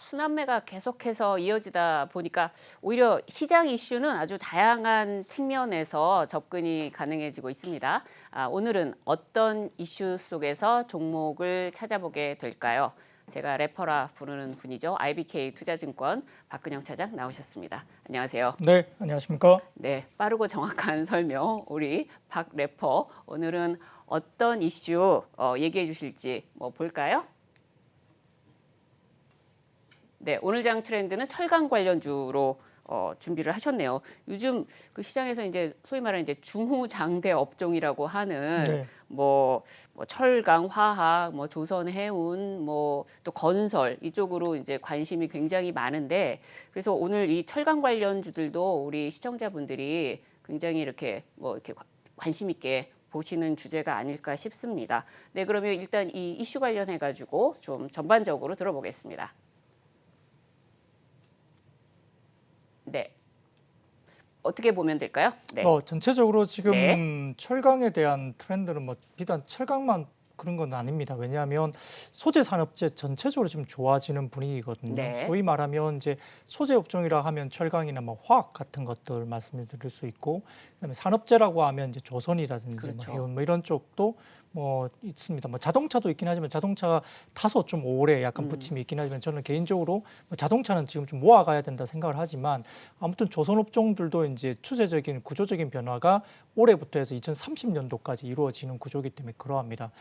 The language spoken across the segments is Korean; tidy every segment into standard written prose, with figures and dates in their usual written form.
순환매가 계속해서 이어지다 보니까 오히려 시장 이슈는 아주 다양한 측면에서 접근이 가능해지고 있습니다. 오늘은 어떤 이슈 속에서 종목을 찾아보게 될까요? 제가 래퍼라 부르는 분이죠. IBK 투자증권 박근영 차장 나오셨습니다. 안녕하세요. 네, 안녕하십니까? 네, 빠르고 정확한 설명 우리 박 래퍼 오늘은 어떤 이슈 얘기해 주실지 볼까요? 네, 오늘 장 트렌드는 철강 관련주로 준비를 하셨네요. 요즘 그 시장에서 이제 소위 말하는 이제 중후장대 업종이라고 하는 네. 철강, 화학, 조선 해운, 또 건설 이쪽으로 이제 관심이 굉장히 많은데 그래서 오늘 이 철강 관련주들도 우리 시청자분들이 굉장히 이렇게 이렇게 관심 있게 보시는 주제가 아닐까 싶습니다. 네, 그러면 일단 이 이슈 관련해 가지고 좀 전반적으로 들어보겠습니다. 네. 어떻게 보면 될까요? 네. 전체적으로 지금 네. 철강에 대한 트렌드는 비단 철강만 그런 건 아닙니다. 왜냐하면 소재 산업재 전체적으로 지금 좋아지는 분위기거든요. 네. 소위 말하면 이제 소재 업종이라 하면 철강이나 화학 같은 것들 말씀드릴 수 있고, 그다음에 산업재라고 하면 이제 조선이라든지 그렇죠. 해운 이런 쪽도 있습니다. 자동차도 있긴 하지만 자동차가 다소 좀 오래 약간 부침이 있긴 하지만 저는 개인적으로 자동차는 지금 좀 모아가야 된다 생각을 하지만 아무튼 조선 업종들도 이제 추세적인 구조적인 변화가 올해부터 해서 2030년도까지 이루어지는 구조이기 때문에 그러합니다.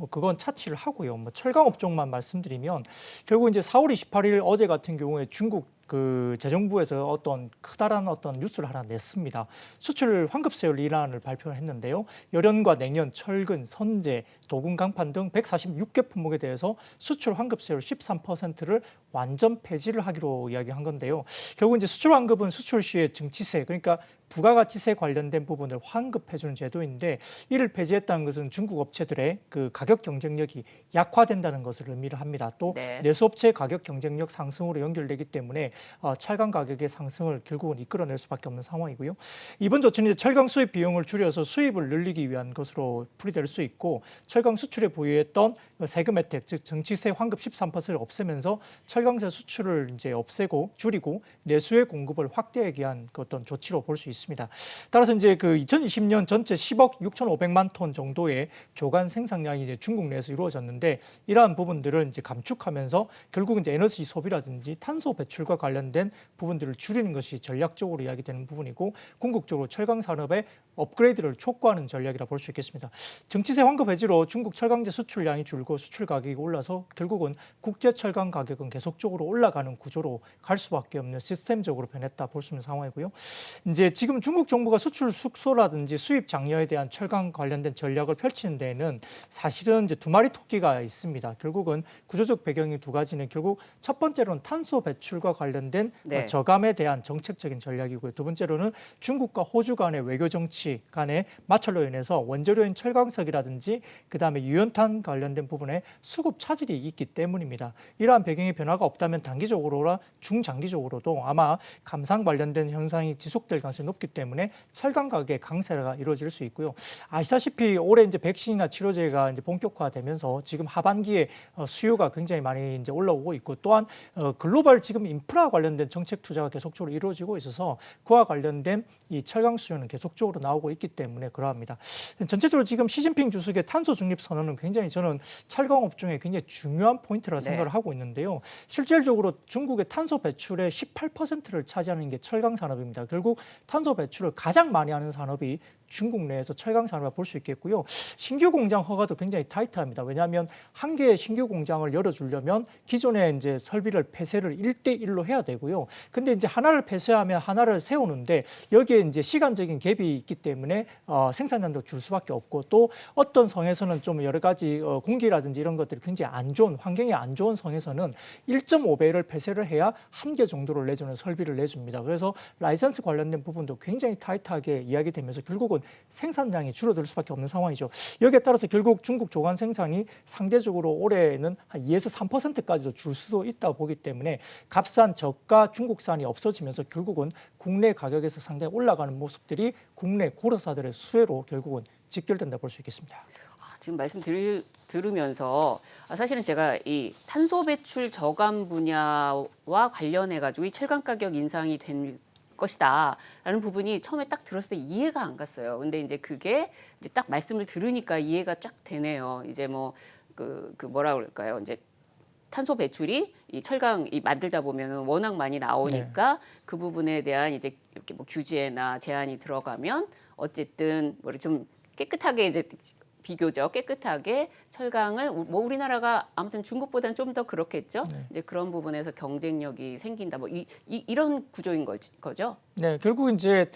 그건 차치를 하고요. 철강 업종만 말씀드리면 결국 이제 4월 28일 어제 같은 경우에 중국 그 재정부에서 어떤 크다란 어떤 뉴스를 하나 냈습니다. 수출 환급세율 인하를 발표했는데요. 열연과 냉연, 철근, 선재, 도금, 강판 등 146개 품목에 대해서 수출 환급세율 13%를 완전 폐지를 하기로 이야기한 건데요. 결국 이제 수출 환급은 수출 시의 증치세, 그러니까 부가가치세 관련된 부분을 환급해주는 제도인데 이를 폐지했다는 것은 중국 업체들의 그 가격 경쟁력이 약화된다는 것을 의미를 합니다. 또 네. 내수업체의 가격 경쟁력 상승으로 연결되기 때문에 철강 가격의 상승을 결국은 이끌어낼 수밖에 없는 상황이고요. 이번 조치는 이제 철강 수입 비용을 줄여서 수입을 늘리기 위한 것으로 풀이될 수 있고 철강 수출에 보유했던 세금 혜택, 즉 정치세 환급 13%를 없애면서 철강세 수출을 이제 없애고 줄이고 내수의 공급을 확대하기 위한 어떤 조치로 볼 수 있습니다. 따라서 이제 그 2020년 전체 10억 6,500만 톤 정도의 조간 생산량이 이제 중국 내에서 이루어졌는데 이러한 부분들을 이제 감축하면서 결국 이제 에너지 소비라든지 탄소 배출과 관련된 부분들을 줄이는 것이 전략적으로 이야기되는 부분이고 궁극적으로 철강 산업의 업그레이드를 촉구하는 전략이라 볼 수 있겠습니다. 정치세 환급 해지로 중국 철강제 수출량이 줄고 수출 가격이 올라서 결국은 국제 철강 가격은 계속적으로 올라가는 구조로 갈 수밖에 없는 시스템적으로 변했다 볼 수 있는 상황이고요. 이제 지금 중국 정부가 수출 숙소라든지 수입 장려에 대한 철강 관련된 전략을 펼치는 데에는 사실은 이제 두 마리 토끼가 있습니다. 결국은 구조적 배경이 두 가지는 결국 첫 번째로는 탄소 배출과 관련된 네. 저감에 대한 정책적인 전략이고요. 두 번째로는 중국과 호주 간의 외교 정치 간의 마찰로 인해서 원재료인 철강석이라든지 그다음에 유연탄 관련된 부분에 수급 차질이 있기 때문입니다. 이러한 배경의 변화가 없다면 단기적으로나 중장기적으로도 아마 감산 관련된 현상이 지속될 가능성이 높기 때문에 철강 가격의 강세가 이루어질 수 있고요. 아시다시피 올해 이제 백신이나 치료제가 이제 본격화되면서 지금 하반기에 수요가 굉장히 많이 이제 올라오고 있고 또한 글로벌 지금 인프라 관련된 정책 투자가 계속적으로 이루어지고 있어서 그와 관련된 이 철강 수요는 계속적으로 나오고 있기 때문에 그러합니다. 전체적으로 지금 시진핑 주석의 탄소 중립 선언은 굉장히 저는 철강 업종의 굉장히 중요한 포인트라 생각을 하고 있는데요. 실질적으로 중국의 탄소 배출의 18%를 차지하는 게 철강 산업입니다. 결국 탄소 배출을 가장 많이 하는 산업이 중국 내에서 철강 산업을 볼 수 있겠고요. 신규 공장 허가도 굉장히 타이트합니다. 왜냐하면 한 개의 신규 공장을 열어주려면 기존의 이제 설비를 폐쇄를 1대1로 해야 되고요. 근데 이제 하나를 폐쇄하면 하나를 세우는데 여기에 이제 시간적인 갭이 있기 때문에 생산량도 줄 수밖에 없고 또 어떤 성에서는 좀 여러 가지 공기라든지 이런 것들이 굉장히 안 좋은 환경이 안 좋은 성에서는 1.5배를 폐쇄를 해야 한 개 정도를 내주는 설비를 내줍니다. 그래서 라이선스 관련된 부분도 굉장히 타이트하게 이야기되면서 결국은 생산량이 줄어들 수밖에 없는 상황이죠. 여기에 따라서 결국 중국 조간 생산이 상대적으로 올해는 한 2에서 3%까지도 줄 수도 있다고 보기 때문에 값싼 저가 중국산이 없어지면서 결국은 국내 가격에서 상당히 올라가는 모습들이 국내 고르사들의 수혜로 결국은 직결된다 볼 수 있겠습니다. 지금 들으면서 사실은 제가 이 탄소 배출 저감 분야와 관련해 가지고 이 철강 가격 인상이 된 것이다라는 부분이 처음에 딱 들었을 때 이해가 안 갔어요. 근데 이제 그게 이제 딱 말씀을 들으니까 이해가 쫙 되네요. 이제 뭐 그 뭐라 그럴까요? 이제 탄소 배출이 이 철강 이 만들다 보면은 워낙 많이 나오니까 그 부분에 대한 이제 이렇게 뭐 규제나 제한이 들어가면 어쨌든 뭐 좀 깨끗하게 이제 비교적 깨끗하게 철강을 뭐 우리나라가 아무튼 중국보다는 좀 더 그렇겠죠. 이제 그런 부분에서 경쟁력이 생긴다. 뭐 이런 구조인 거죠. 네, 결국 이제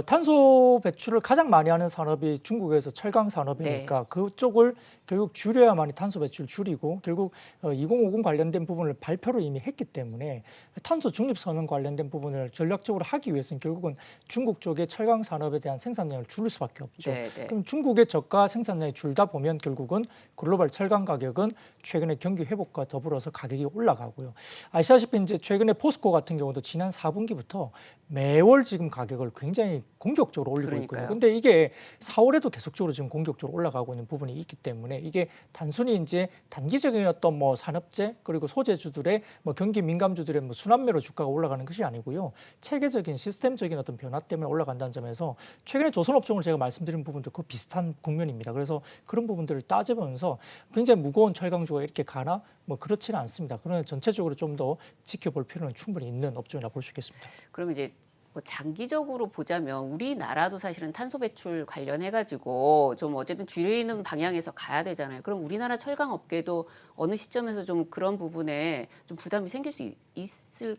탄소 배출을 가장 많이 하는 산업이 중국에서 철강 산업이니까 그쪽을 결국 줄여야만이 탄소 배출 줄이고 결국 2050 관련된 부분을 발표를 이미 했기 때문에 탄소 중립 선언 관련된 부분을 전략적으로 하기 위해서는 결국은 중국 쪽의 철강 산업에 대한 생산량을 줄일 수밖에 없죠. 그럼 중국의 저가 생산량이 줄다 보면 결국은 글로벌 철강 가격은 최근에 경기 회복과 더불어서 가격이 올라가고요. 아시다시피 이제 최근에 포스코 같은 경우도 지난 4분기부터 매월 지금 가격을 굉장히 공격적으로 올리고 있고요. 근데 이게 4월에도 계속적으로 지금 공격적으로 올라가고 있는 부분이 있기 때문에 이게 단순히 이제 단기적인 어떤 뭐 산업재 그리고 소재주들의 뭐 경기 민감주들의 뭐 순환매로 주가가 올라가는 것이 아니고요. 체계적인 시스템적인 어떤 변화 때문에 올라간다는 점에서 최근에 조선업종을 제가 말씀드린 부분도 그 비슷한 국면입니다. 그래서 그런 부분들을 따져보면서 굉장히 무거운 철강주가 이렇게 가나 뭐 그렇지는 않습니다. 그러나 전체적으로 좀 더 지켜볼 필요는 충분히 있는 업종이라 볼 수 있겠습니다. 그럼 이제 뭐 장기적으로 보자면 우리나라도 사실은 탄소 배출 관련해 가지고 좀 어쨌든 줄이는 방향에서 가야 되잖아요. 그럼 우리나라 철강 업계도 어느 시점에서 좀 그런 부분에 좀 부담이 생길 수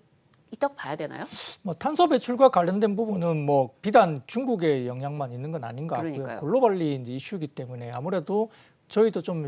있다고 봐야 되나요? 뭐 탄소 배출과 관련된 부분은 뭐 비단 중국의 영향만 있는 건 아닌 것 같고요. 그러니까요. 글로벌리 이제 이슈이기 때문에 아무래도 저희도 좀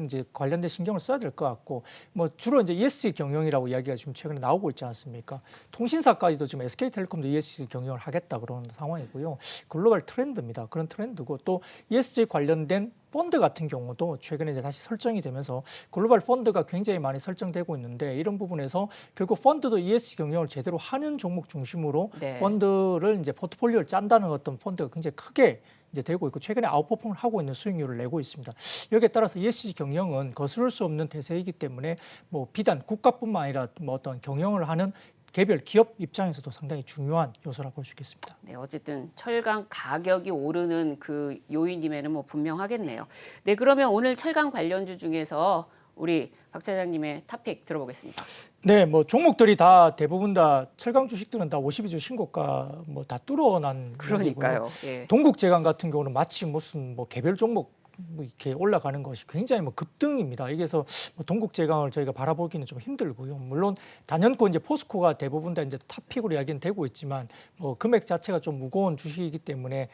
이제 관련된 신경을 써야 될 것 같고 뭐 주로 이제 ESG 경영이라고 이야기가 지금 최근에 나오고 있지 않습니까? 통신사까지도 지금 SK텔레콤도 ESG 경영을 하겠다 그런 상황이고요. 글로벌 트렌드입니다. 그런 트렌드고 또 ESG 관련된 펀드 같은 경우도 최근에 이제 다시 설정이 되면서 글로벌 펀드가 굉장히 많이 설정되고 있는데 이런 부분에서 결국 펀드도 ESG 경영을 제대로 하는 종목 중심으로 펀드를 이제 포트폴리오를 짠다는 어떤 펀드가 굉장히 크게 이제 되고 있고 최근에 아웃퍼폼을 하고 있는 수익률을 내고 있습니다. 여기에 따라서 ESG 경영은 거스를 수 없는 대세이기 때문에 뭐 비단 국가뿐만 아니라 뭐 어떤 경영을 하는 개별 기업 입장에서도 상당히 중요한 요소라 볼 수 있겠습니다. 네, 어쨌든 철강 가격이 오르는 그 요인임에는 뭐 분명하겠네요. 네, 그러면 오늘 철강 관련주 중에서 우리 박 차장님의 탑픽 들어보겠습니다. 네, 뭐 종목들이 다 대부분 다 철강 주식들은 다 52주 신고가 뭐 다 뚫어난 그러니까요. 예. 동국제강 같은 경우는 마치 무슨 뭐 개별 종목 뭐 이렇게 올라가는 것이 굉장히 뭐 급등입니다. 이게서 뭐 동국제강을 저희가 바라보기는 좀 힘들고요. 물론 단연코 이제 포스코가 대부분 다 이제 탑픽으로 이야기는 되고 있지만 뭐 금액 자체가 좀 무거운 주식이기 때문에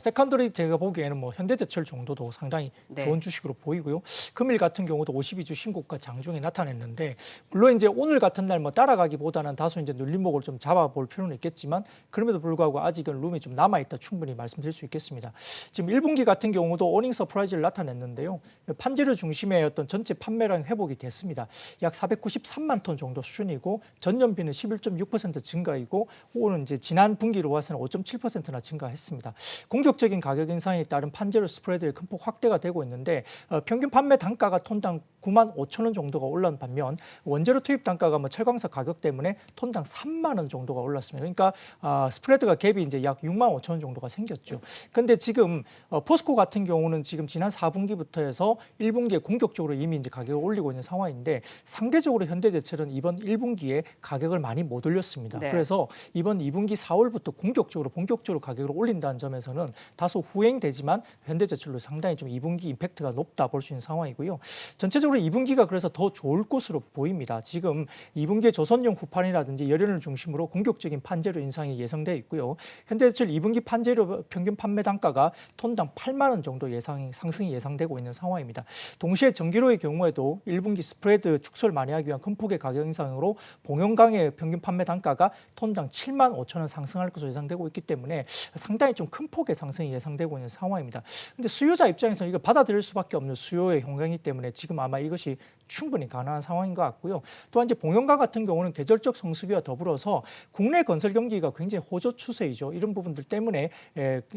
세컨더리 제가 보기에는 뭐 현대제철 정도도 상당히 좋은 주식으로 보이고요. 금일 같은 경우도 52주 신고가 장중에 나타냈는데 물론 이제 오늘 같은 날 뭐 따라가기보다는 다소 이제 눌림목을 좀 잡아볼 필요는 있겠지만 그럼에도 불구하고 아직은 룸이 좀 남아 있다 충분히 말씀드릴 수 있겠습니다. 지금 1분기 같은 경우도 어닝 서프라이즈를 나타냈는데요. 판재료 중심의 어떤 전체 판매량 회복이 됐습니다. 약 493만 톤 정도 수준이고 전년비는 11.6% 증가이고 오는 이제 지난 분기로 봐서는 5.7%나 증가했습니다. 공격적인 가격 인상에 따른 판재료 스프레드의 큰 폭 확대가 되고 있는데 평균 판매 단가가 톤당 9만 5천 원 정도가 올라온 반면 원재료 투입 단가가 뭐 철강사 가격 때문에 톤당 3만 원 정도가 올랐습니다. 그러니까 스프레드가 갭이 이제 약 6만 5천 원 정도가 생겼죠. 근데 지금 포스코 같은 경우는 지금 지난 4분기부터 해서 1분기에 공격적으로 이미 이제 가격을 올리고 있는 상황인데 상대적으로 현대제철은 이번 1분기에 가격을 많이 못 올렸습니다. 그래서 이번 2분기 4월부터 본격적으로 가격을 올린다는 점에서는 다소 후행되지만 현대제철로 상당히 좀 2분기 임팩트가 높다 볼 수 있는 상황이고요. 전체적으로 2분기가 그래서 더 좋을 것으로 보입니다. 지금 2분기에 조선용 후판이라든지 열연을 중심으로 공격적인 판재료 인상이 예상되어 있고요. 현대제철 2분기 판재료 평균 판매 단가가 톤당 8만 원 정도 상승이 예상되고 있는 상황입니다. 동시에 전기료의 경우에도 1분기 스프레드 축소를 많이 하기 위한 큰 폭의 가격 인상으로 봉용강의 평균 판매 단가가 톤당 7만 5천 원 상승할 것으로 예상되고 있기 때문에 상당히 좀 큰 폭의 상승이 예상되고 있는 상황입니다. 근데 수요자 입장에서 이거 받아들일 수밖에 없는 수요의 현상이기 때문에 지금 아마 이것이 충분히 가능한 상황인 것 같고요. 또한 이제 봉용강 같은 경우는 계절적 성수기와 더불어서 국내 건설 경기가 굉장히 호조 추세이죠. 이런 부분들 때문에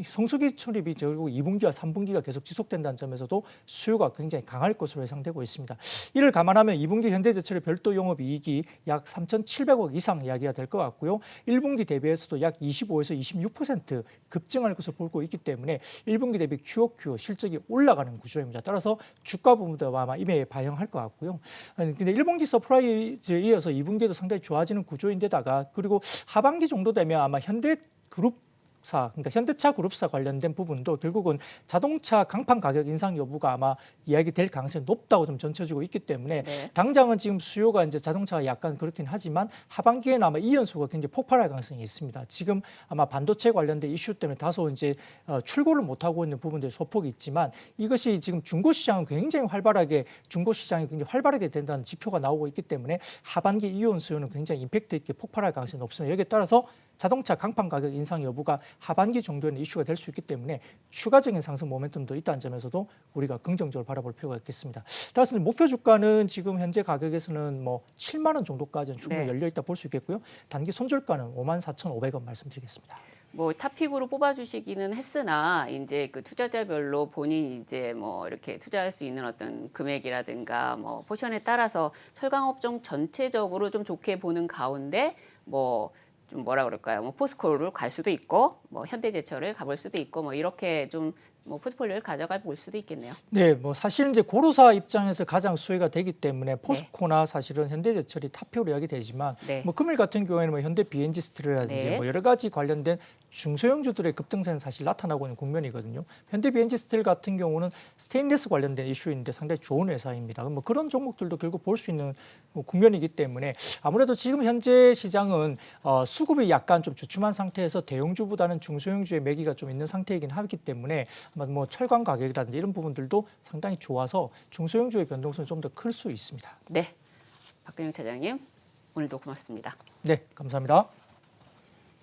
성수기 출입이 결국 2분기와 3분기가 계속 지속될 계속된다는 점에서도 수요가 굉장히 강할 것으로 예상되고 있습니다. 이를 감안하면 2분기 현대제철의 별도 영업이익이 약 3,700억 이상 이야기가 될 것 같고요. 1분기 대비해서도 약 25에서 26% 급증할 것으로 보고 있기 때문에 1분기 대비 QOQ 실적이 올라가는 구조입니다. 따라서 주가 부분도 아마 이에 반영할 것 같고요. 근데 1분기 서프라이즈에 이어서 2분기에도 상당히 좋아지는 구조인데다가 그리고 하반기 정도 되면 아마 그러니까 현대차 그룹사 관련된 부분도 결국은 자동차 강판 가격 인상 여부가 아마 이야기될 가능성이 높다고 좀 전쳐지고 있기 때문에 네. 당장은 지금 수요가 이제 자동차가 약간 그렇긴 하지만 하반기에는 아마 이 연소가 굉장히 폭발할 가능성이 있습니다. 지금 아마 반도체 관련된 이슈 때문에 다소 이제 출고를 못 하고 있는 부분들이 소폭이 있지만 이것이 지금 중고 시장은 굉장히 활발하게 된다는 지표가 나오고 있기 때문에 하반기 이온 수요는 굉장히 임팩트 있게 폭발할 가능성이 높습니다. 여기에 따라서 자동차 강판 가격 인상 여부가 하반기 정도에는 이슈가 될 수 있기 때문에 추가적인 상승 모멘텀도 있다는 점에서도 우리가 긍정적으로 바라볼 필요가 있겠습니다. 따라서 목표 주가는 지금 현재 가격에서는 뭐 7만 원 정도까지는 충분히 네. 열려 있다 볼 수 있겠고요. 단기 손절가는 54,500원 말씀드리겠습니다. 뭐 탑픽으로 뽑아주시기는 했으나 이제 그 투자자별로 본인 이제 뭐 이렇게 투자할 수 있는 어떤 금액이라든가 뭐 포션에 따라서 철강업종 전체적으로 좀 좋게 보는 가운데 뭐 좀 뭐라 그럴까요? 뭐 포스코를 갈 수도 있고 뭐 현대제철을 가볼 수도 있고 뭐 이렇게 좀 뭐 포트폴리오를 가져가 볼 수도 있겠네요. 네, 뭐 사실 이제 고르사 입장에서 가장 수혜가 되기 때문에 포스코나 사실은 현대제철이 탑픽으로 이야기되지만 네. 뭐 금일 같은 경우에는 뭐 현대 BNG 스틸이라든지 네. 뭐 여러 가지 관련된 중소형주들의 급등세는 사실 나타나고 있는 국면이거든요. 현대 BNG 스틸 같은 경우는 스테인리스 관련된 이슈인데 상당히 좋은 회사입니다. 뭐 그런 종목들도 결국 볼 수 있는 국면이기 때문에 아무래도 지금 현재 시장은 수급이 약간 좀 주춤한 상태에서 대형주보다는 중소형주의 매기가 좀 있는 상태이긴 하기 때문에 뭐 철강 가격이라든지 이런 부분들도 상당히 좋아서 중소형주의 변동성이 좀 더 클 수 있습니다. 네. 박근영 차장님 오늘도 고맙습니다. 네, 감사합니다.